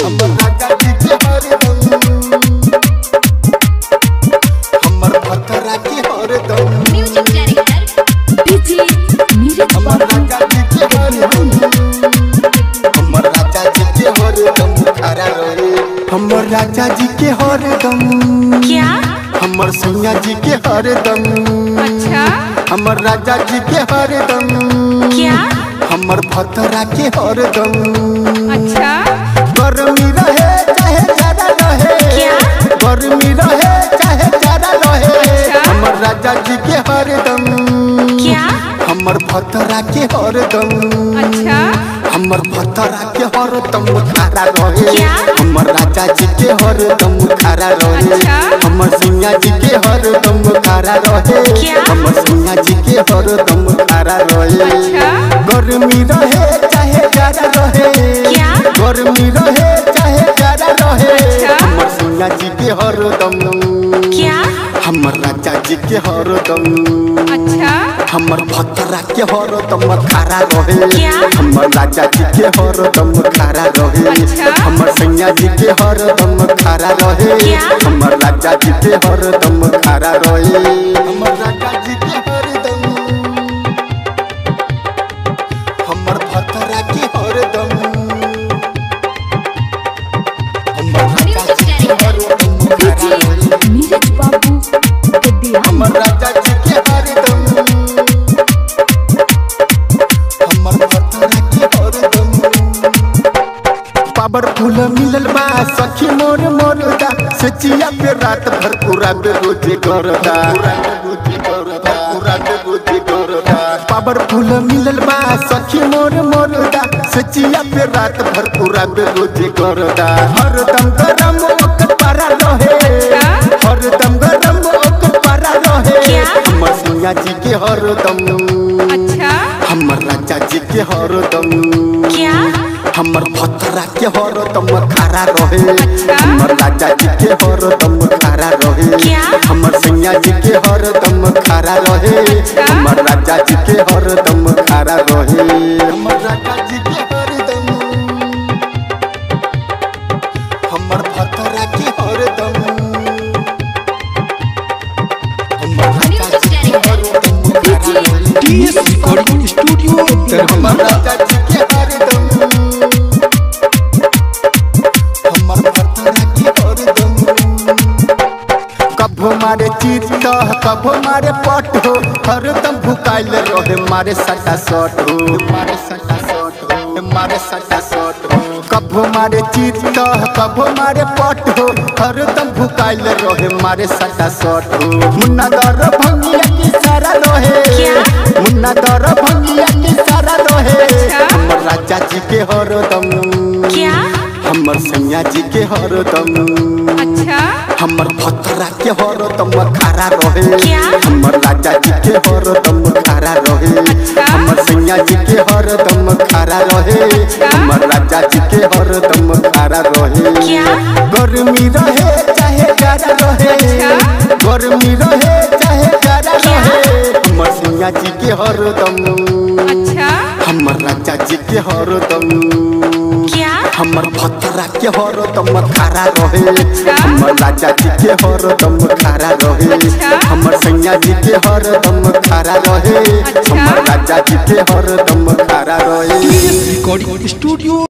हमर राजा जी के हरदम, हमर भतरा के हरदम, म्यूजिक डायरेक्टर डीजे नीरज हमर राजा जी के हरदम, हमर राजा जी के हरदम खड़ा रहे। हमर राजा जी के हरदम, क्या हमर सैया जी के हरदम, अच्छा हमर राजा जी के हरदम, क्या हमर भतरा के हरदम, अच्छा गर्मी रहे चाहे जाड़ा रहे, क्या गर्मी रहे चाहे जाड़ा रहे, अच्छा हमर राजा जी के हरदम, क्या हमर भतरा के हरदम, अच्छा हमर भतरा के हरदम खड़ा रहे। क्या हमर राजा जी के हरदम खड़ा रहे, अच्छा हमर सैया जी के हरदम खड़ा रहे, क्या हमर सैया जी के हरदम खड़ा रहे। अच्छा गर्मी रहे चाहे जाड़ा रहे, क्या गर्मी रहे चाहे जाड़ा रहे, अच्छा हमर सैया जी के हरदम, क्या हमर राजा जी के हरदम, अच्छा हमर भतरा के हरदम खड़ा रहे। क्या हमर राजा जी के हरदम खड़ा रहे, अच्छा हमर सैया जी के हरदम खड़ा रहे, क्या हमर राजा जी के हरदम खड़ा रहे। हमर राजा जी के हरदम, हमर भतरा के हरदम, हमर राजा जी के हरदम खड़ा रहे। नीरज बाबू हमर राजा जी के हरदम, हमर भतरा के हरदम, पावरफुल मिलल बा सखी मोर मोरदा, सचिया पे रात भर पूरा बेरोजे करदा, पावरफुल मिलल बा सखी मोर मोरदा, सचिया पे रात भर पूरा बेरोजे करदा, हरदम गरम ओकर पारा रहे, हरदम गरम ओकर पारा रहे। हमर सैया जी के हरदम, अच्छा हमर राजा जी के हरदम, क्या हमर भतरा के हरदम खड़ा रहे। अच्छा हमर राजा जी के हरदम खड़ा रहे, क्या हमर सैया जी के हरदम खड़ा रहे, अच्छा हमर राजा जी के हरदम खड़ा रहे। हमर राजा जी के हरदम, हमर भतरा के हरदम, हमर राजा जी के हरदम खड़ा रहे। टीएस रिकॉर्डिंग स्टूडियो हमर दरभंगा। राजा जी के हरदम, हमर भतरा के हरदम, कभो मारे चीत कभो मारे पट हो, हरदम भुकाइल रहे मारे सटा सट हो, मारे सटा सट हो, मारे सटा सट हो, कभो मारे चीत कभो मारे पट हो, हरदम भुकाइल रहे मारे सटा सट हो। मुन्ना दर भंगिया की सारा रहे, मुन्ना दर भंगिया की सारा रहे। हमर राजा जी के हरदम, क्या हमर सैया जी के हरदम, अच्छा हमर भतरा के हरदम खड़ा रहे। क्या हमर राजा जी के हरदम खड़ा रहे, अच्छा हमर सैया जी के हरदम खड़ा रहे, हमर राजा जी के हरदम खड़ा रहे। क्या गर्मी रहे चाहे जाड़ा रहे, गर्मी रहे चाहे जाड़ा रहे, हमर सैया जी के हरदम, अच्छा हमर राजा जी के हरदम, क्या हमर भतरा के हरदम खड़ा रहे। अच्छा हमर राजा जी के हरदम खड़ा रहे, अच्छा हमर सैया जी के हरदम खड़ा रहे, अच्छा हमर राजा जी के हरदम खड़ा रहे। TS recording studio